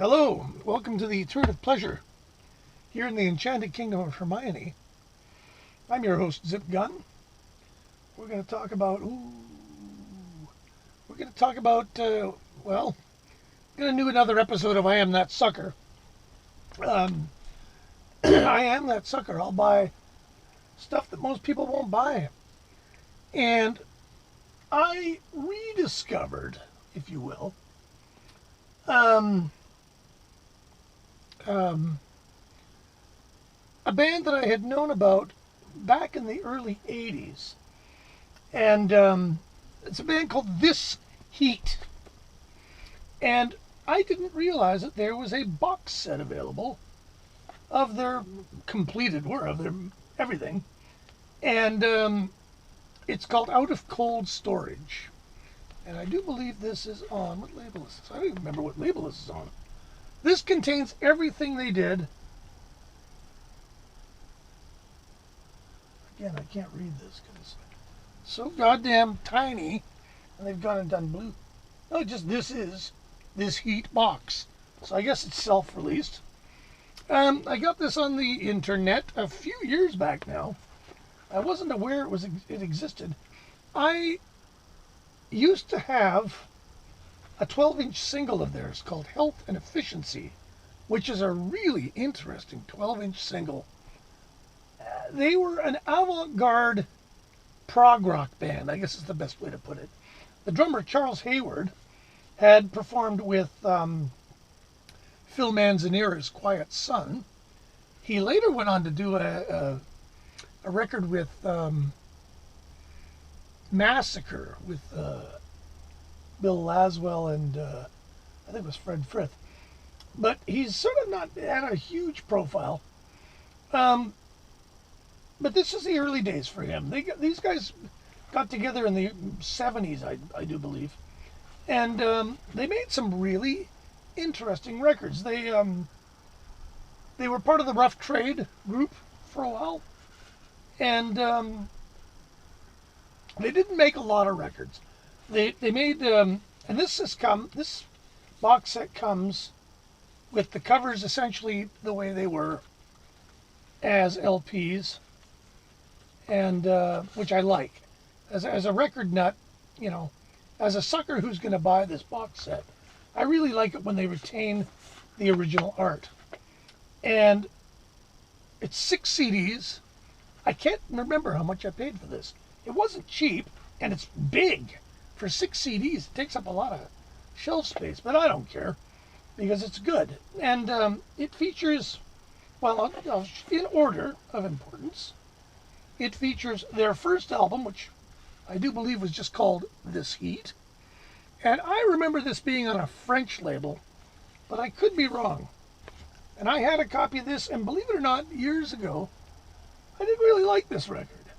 Hello, welcome to the Turn of Pleasure here in the Enchanted Kingdom of Hermione. I'm your host, Zip Gun. We're going to talk about, going to do another episode of I Am That Sucker. I am that sucker. I'll buy stuff that most people won't buy. And I rediscovered, if you will, a band that I had known about back in the early 80s. And it's a band called This Heat. And I didn't realize that there was a box set available of their completed work, of their everything. And it's called Out of Cold Storage. And I do believe this is on, what label is this? I don't even remember what label this is on. This contains everything they did. Again, I can't read this because it's so goddamn tiny. And they've gone and done blue. No, just This Heat box. So I guess it's self-released. I got this on the internet a few years back now. I wasn't aware it existed. I used to have a 12-inch single of theirs called Health and Efficiency, which is a really interesting 12-inch single. They were an avant-garde prog rock band, I guess is the best way to put it. The drummer, Charles Hayward, had performed with Phil Manzanera's Quiet Sun. He later went on to do a record with Massacre with Bill Laswell and I think it was Fred Frith. But he's sort of not had a huge profile. But this is the early days for him. These guys got together in the 70s, I do believe. And they made some really interesting records. They were part of the Rough Trade group for a while. And they didn't make a lot of records. They made, and this box set comes with the covers essentially the way they were as LPs, and which I like. As a record nut, you know, as a sucker who's going to buy this box set, I really like it when they retain the original art. And it's 6 CDs. I can't remember how much I paid for this. It wasn't cheap, and it's big. For 6 CDs, it takes up a lot of shelf space, but I don't care because it's good. And it features, well, in order of importance, it features their first album, which I do believe was just called This Heat. And I remember this being on a French label, but I could be wrong. And I had a copy of this, and believe it or not, years ago, I didn't really like this record.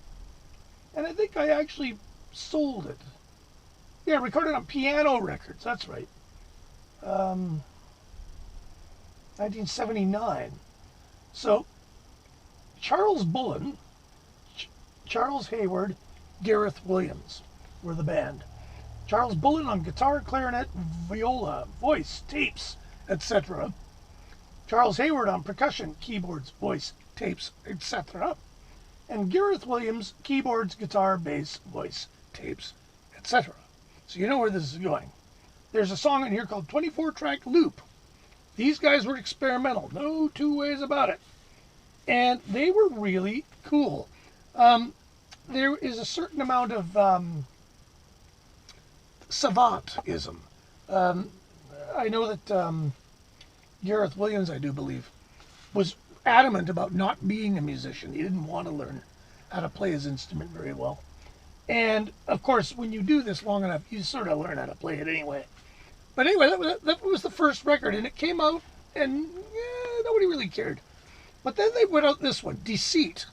And I think I actually sold it. Yeah, recorded on Piano Records, that's right. 1979. So, Charles Bullen, Charles Hayward, Gareth Williams were the band. Charles Bullen on guitar, clarinet, viola, voice, tapes, etc. Charles Hayward on percussion, keyboards, voice, tapes, etc. And Gareth Williams, keyboards, guitar, bass, voice, tapes, etc. So you know where this is going. There's a song in here called 24-Track Loop. These guys were experimental. No two ways about it. And they were really cool. There is a certain amount of savantism. I know that Gareth Williams, I do believe, was adamant about not being a musician. He didn't want to learn how to play his instrument very well. And, of course, when you do this long enough, you sort of learn how to play it anyway. But anyway, that was the first record, and it came out, and nobody really cared. But then they put out this one, Deceit,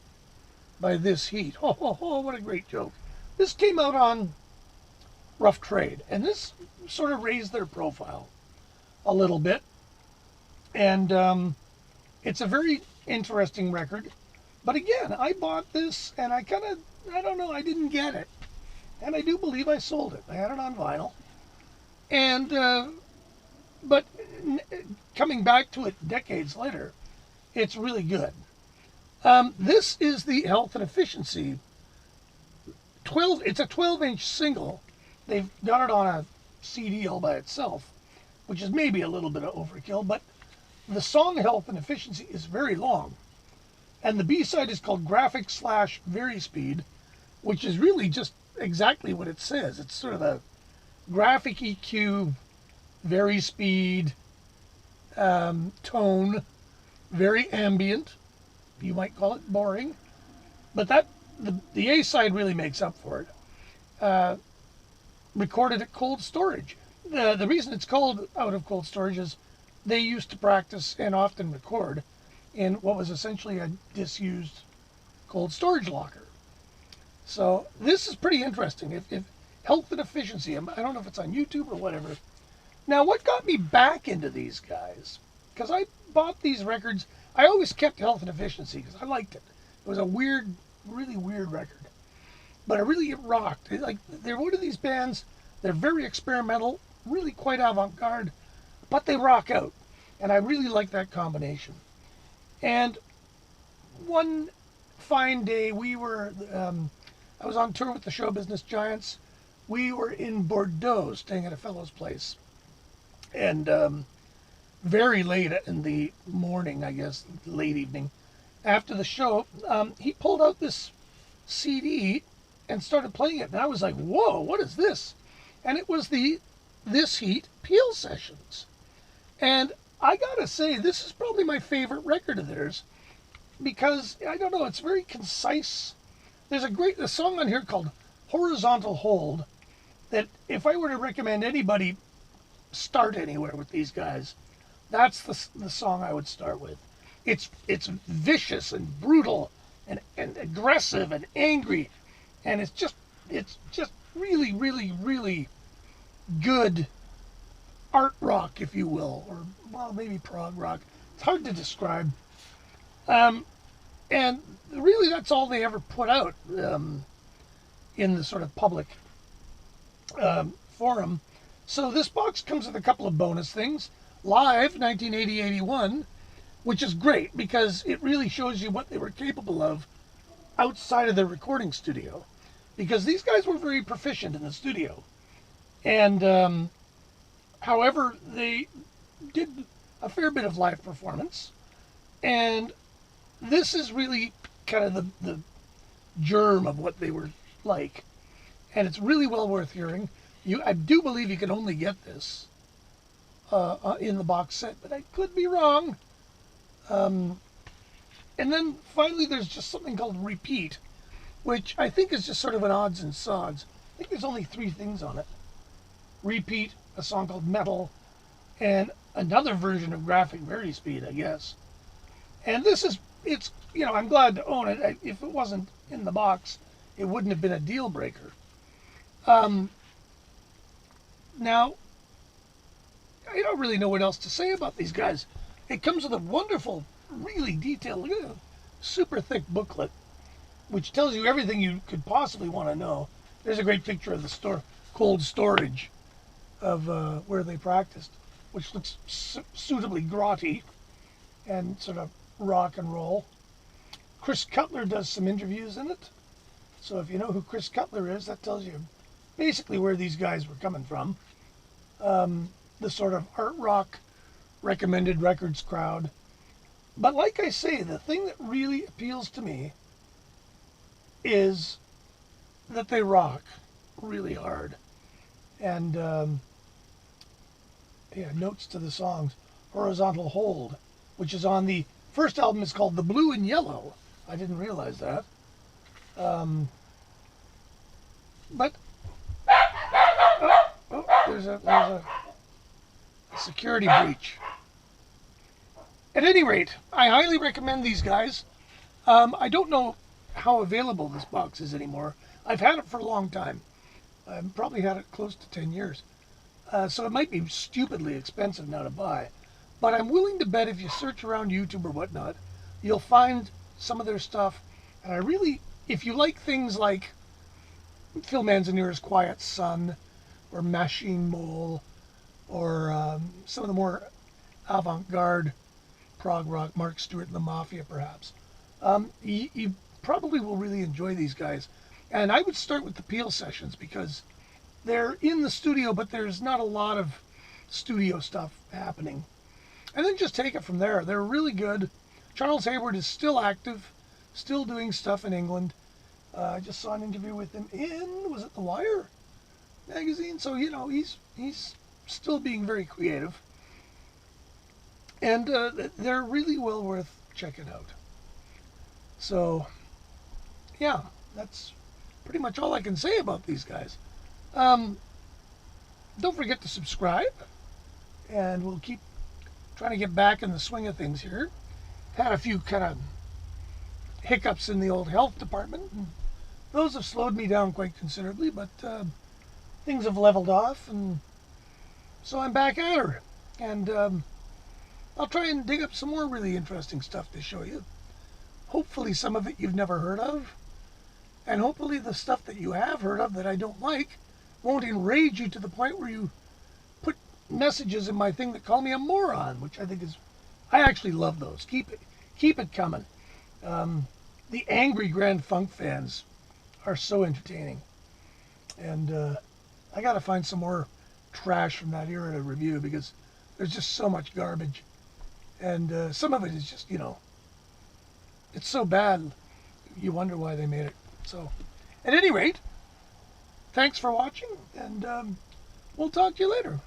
by This Heat. Oh, what a great joke. This came out on Rough Trade, and this sort of raised their profile a little bit. And it's a very interesting record. But again, I bought this, and I don't know, I didn't get it. And I do believe I sold it. I had it on vinyl. And but coming back to it decades later, it's really good. This is the Health and Efficiency 12. It's a 12-inch single. They've got it on a CD all by itself, which is maybe a little bit of overkill, but the song Health and Efficiency is very long. And the B-side is called Graphic / Very Speed, which is really just exactly what it says. It's sort of a graphic EQ, very speed, tone, very ambient. You might call it boring, but the A side really makes up for it. Recorded at Cold Storage. The reason it's called Out of Cold Storage is they used to practice and often record in what was essentially a disused cold storage locker. So this is pretty interesting. If Health and Efficiency, I don't know if it's on YouTube or whatever. Now, what got me back into these guys? Because I bought these records. I always kept Health and Efficiency because I liked it. It was a weird, really weird record. But it rocked. They're one of these bands, they're very experimental, really quite avant-garde, but they rock out. And I really like that combination. And one fine day, I was on tour with the Show Business Giants. We were in Bordeaux, staying at a fellow's place. And very late in the morning, I guess, late evening, after the show, he pulled out this CD and started playing it. And I was like, whoa, what is this? And it was the This Heat Peel Sessions. And I gotta say, this is probably my favorite record of theirs because, I don't know, it's very concise. There's a song on here called Horizontal Hold that if I were to recommend anybody start anywhere with these guys, that's the song I would start with. It's vicious and brutal and aggressive and angry, and it's just really, really, really good art rock, if you will, or well, maybe prog rock. It's hard to describe. And really, that's all they ever put out in the sort of public forum. So this box comes with a couple of bonus things. Live 1980-81, which is great because it really shows you what they were capable of outside of their recording studio. Because these guys were very proficient in the studio. And however, they did a fair bit of live performance. And this is really kind of the germ of what they were like. And it's really well worth hearing. I do believe you can only get this in the box set, but I could be wrong. And then finally there's just something called Repeat, which I think is just sort of an odds and sods. I think there's only 3 things on it. Repeat, a song called Metal, and another version of Graphic Very Speed, I guess. And it's I'm glad to own it. If it wasn't in the box, it wouldn't have been a deal breaker. Now, I don't really know what else to say about these guys. It comes with a wonderful, really detailed, look at a super thick booklet, which tells you everything you could possibly want to know. There's a great picture of the cold storage of where they practiced, which looks suitably grotty and sort of rock and roll. Chris Cutler does some interviews in it. So if you know who Chris Cutler is, that tells you basically where these guys were coming from. The sort of art rock recommended records crowd. But like I say, the thing that really appeals to me is that they rock really hard. And notes to the songs. Horizontal Hold, which is on the first album, is called The Blue and Yellow. I didn't realize that. But there's a security breach. At any rate, I highly recommend these guys. I don't know how available this box is anymore. I've had it for a long time. I've probably had it close to 10 years. So it might be stupidly expensive now to buy. But I'm willing to bet if you search around YouTube or whatnot, you'll find some of their stuff. And if you like things like Phil Manzanera's Quiet Sun, or Machine Mole, or some of the more avant-garde prog rock, Mark Stewart and the Mafia, perhaps. You probably will really enjoy these guys. And I would start with the Peel sessions because they're in the studio, but there's not a lot of studio stuff happening. And then just take it from there. They're really good. Charles Hayward is still active, still doing stuff in England. I just saw an interview with him in, was it The Wire magazine? So, you know, he's still being very creative. And they're really well worth checking out. So, yeah, that's pretty much all I can say about these guys. Don't forget to subscribe, and we'll keep trying to get back in the swing of things here. Had a few kind of hiccups in the old health department, and those have slowed me down quite considerably, but things have leveled off, and so I'm back at her. And I'll try and dig up some more really interesting stuff to show you. Hopefully some of it you've never heard of, and hopefully the stuff that you have heard of that I don't like won't enrage you to the point where you put messages in my thing that call me a moron, which I think is, I actually love those. Keep it coming. The angry Grand Funk fans are so entertaining, and I got to find some more trash from that era to review because there's just so much garbage, and some of it is just, you know, it's so bad you wonder why they made it. So, at any rate, thanks for watching, and we'll talk to you later.